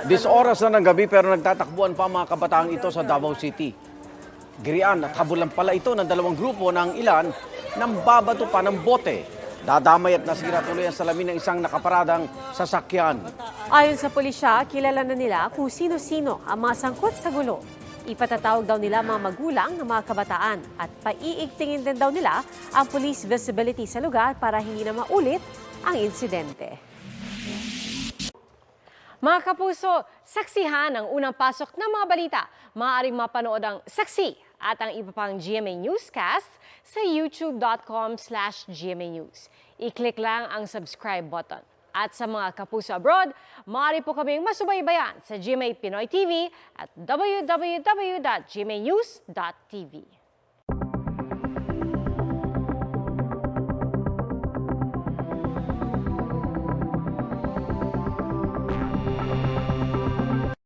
Dis oras na ng gabi pero nagtatakbuhan pa mga kabataang ito sa Davao City. Girian at habulan pala ito ng dalawang grupo ng ilan nang babato pa ng bote. Dadamay at nasira tuloy ang salamin ng isang nakaparadang sasakyan. Ayon sa pulisya, kilala na nila kung sino-sino ang mga sangkot sa gulo. Ipatatawag daw nila mga magulang ng mga kabataan at paiigtingin din daw nila ang police visibility sa lugar para hindi na maulit ang insidente. Mga kapuso, saksihan ang unang pasok ng mga balita. Maaaring mapanood ang saksi at ang iba pang GMA Newscast sa youtube.com/GMA News. I-click lang ang subscribe button. At sa mga kapuso abroad, maaari po kaming masubaybayan sa GMA Pinoy TV at www.gmanews.tv.